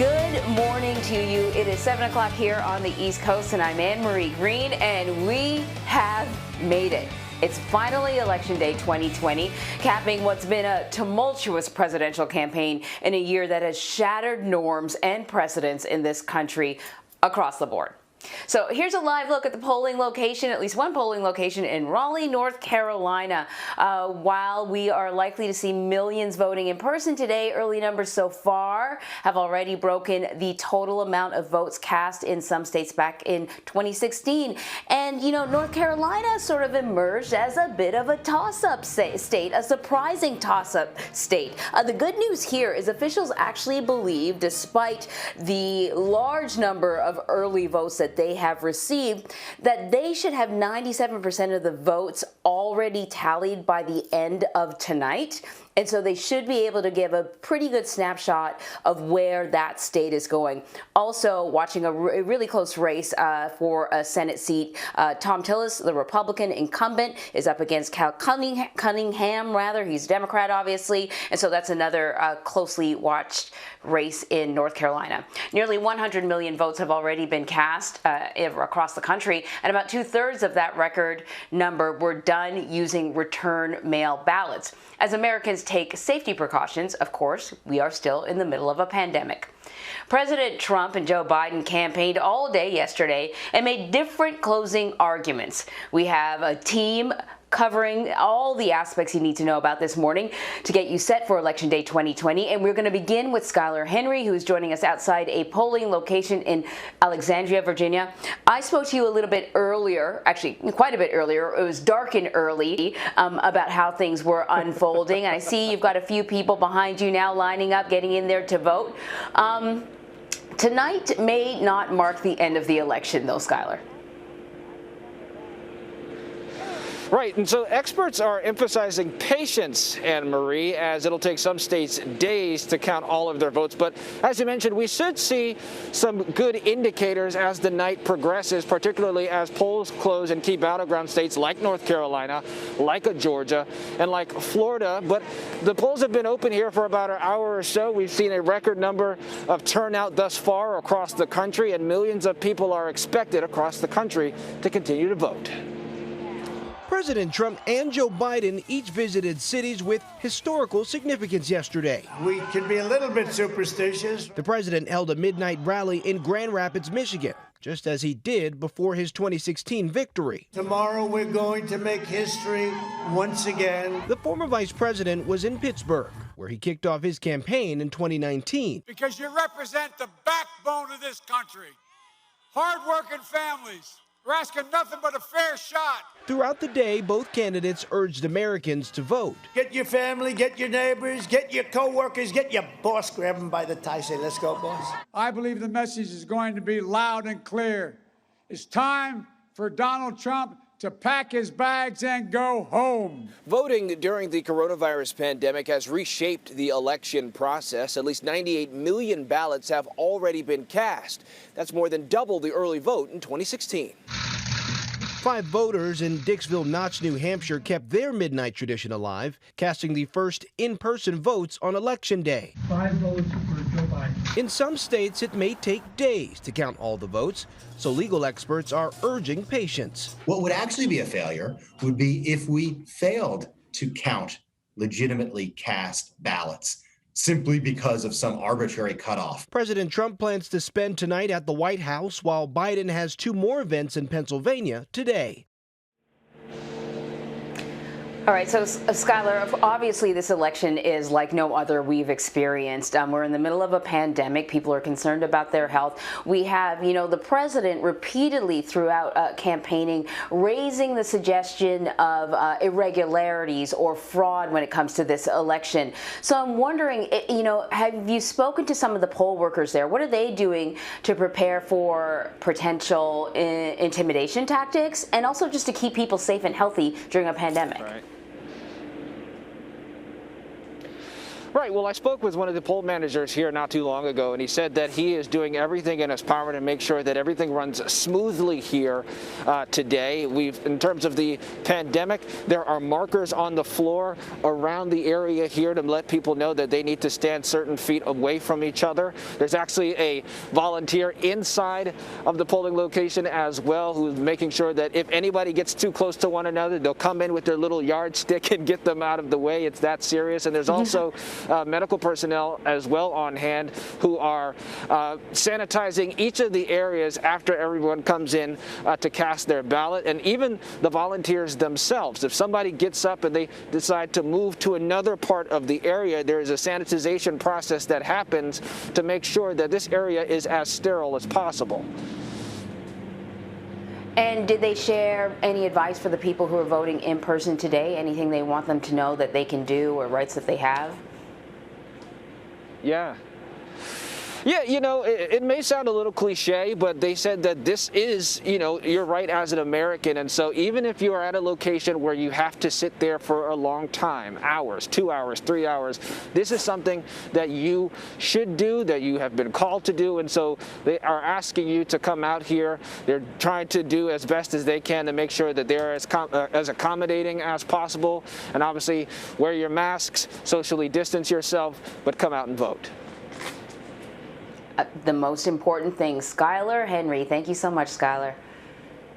Good morning to you. It is 7 o'clock here on the East Coast, and I'm Anne-Marie Green, and we have made it. It's finally Election Day 2020, capping what's been a tumultuous presidential campaign in a year that has shattered norms and precedents in this country across the board. So here's a live look at the polling location, at least one polling location in Raleigh, North Carolina. While we are likely to see millions voting in person today, early numbers so far have already broken the total amount of votes cast in some states back in 2016. And, you know, North Carolina sort of emerged as a bit of a toss-up state, a surprising toss-up state. The good news here is officials actually believe, despite the large number of early votes that they have received, that they should have 97% of the votes already tallied by the end of tonight. And so they should be able to give a pretty good snapshot of where that state is going. Also, watching a really close race for a Senate seat. Tom Tillis, the Republican incumbent, is up against Cal Cunningham, rather. He's a Democrat, obviously. And so that's another closely watched race in North Carolina. Nearly 100 million votes have already been cast across the country, and about 2/3 of that record number were done using return mail ballots. As Americans take safety precautions, of course, we are still in the middle of a pandemic. President Trump and Joe Biden campaigned all day yesterday and made different closing arguments. We have a team covering all the aspects you need to know about this morning to get you set for Election Day 2020. And we're going to begin with Skyler Henry, who is joining us outside a polling location in Alexandria, Virginia. I spoke to you a little bit earlier, actually quite a bit earlier. It was dark and early about how things were unfolding. And I see you've got a few people behind you now lining up, getting in there to vote. Tonight may not mark the end of the election, though, Skyler. Right, and so experts are emphasizing patience, Anne-Marie, as it'll take some states days to count all of their votes. But as you mentioned, we should see some good indicators as the night progresses, particularly as polls close in key battleground states like North Carolina, like Georgia, and like Florida. But the polls have been open here for about an hour or so. We've seen a record number of turnout thus far across the country, and millions of people are expected across the country to continue to vote. President Trump and Joe Biden each visited cities with historical significance yesterday. We can be a little bit superstitious. The president held a midnight rally in Grand Rapids, Michigan, just as he did before his 2016 victory. Tomorrow we're going to make history once again. The former vice president was in Pittsburgh, where he kicked off his campaign in 2019. Because you represent the backbone of this country. Hard-working families. We're asking nothing but a fair shot. Throughout the day, both candidates urged Americans to vote. Get your family, get your neighbors, get your co-workers, get your boss, grab them by the tie, say, let's go, boss. I believe the message is going to be loud and clear. It's time for Donald Trump to pack his bags and go home. Voting during the coronavirus pandemic has reshaped the election process. At least 98 million ballots have already been cast. That's more than double the early vote in 2016. 5 voters in Dixville Notch, New Hampshire kept their midnight tradition alive, casting the first in-person votes on Election Day. 5 votes for Joe Biden. In some states, it may take days to count all the votes, so legal experts are urging patience. What would actually be a failure would be if we failed to count legitimately cast ballots, simply because of some arbitrary cutoff. President Trump plans to spend tonight at the White House, while Biden has 2 more events in Pennsylvania today. All right, so Skyler, obviously this election is like no other we've experienced. We're in the middle of a pandemic. People are concerned about their health. We have, you know, the president repeatedly throughout campaigning raising the suggestion of irregularities or fraud when it comes to this election. So I'm wondering, you know, have you spoken to some of the poll workers there? What are they doing to prepare for potential intimidation tactics and also just to keep people safe and healthy during a pandemic? Right. Right. Well, I spoke with one of the poll managers here not too long ago, and he said that he is doing everything in his power to make sure that everything runs smoothly here today. In terms of the pandemic, there are markers on the floor around the area here to let people know that they need to stand certain feet away from each other. There's actually a volunteer inside of the polling location as well who's making sure that if anybody gets too close to one another, they'll come in with their little yardstick and get them out of the way. It's that serious. And there's also medical personnel as well on hand who are sanitizing each of the areas after everyone comes in to cast their ballot, and even the volunteers themselves. If somebody gets up and they decide to move to another part of the area, there is a sanitization process that happens to make sure that this area is as sterile as possible. And did they share any advice for the people who are voting in person today? Anything they want them to know that they can do or rights that they have? Yeah. Yeah, you know, it may sound a little cliche, but they said that this is, you know, your right as an American. And so even if you are at a location where you have to sit there for a long time, hours, 2 hours, 3 hours, this is something that you should do, that you have been called to do. And so they are asking you to come out here. They're trying to do as best as they can to make sure that they're as accommodating as possible. And obviously, wear your masks, socially distance yourself, but come out and vote. The most important thing. Skyler Henry, thank you so much, Skyler.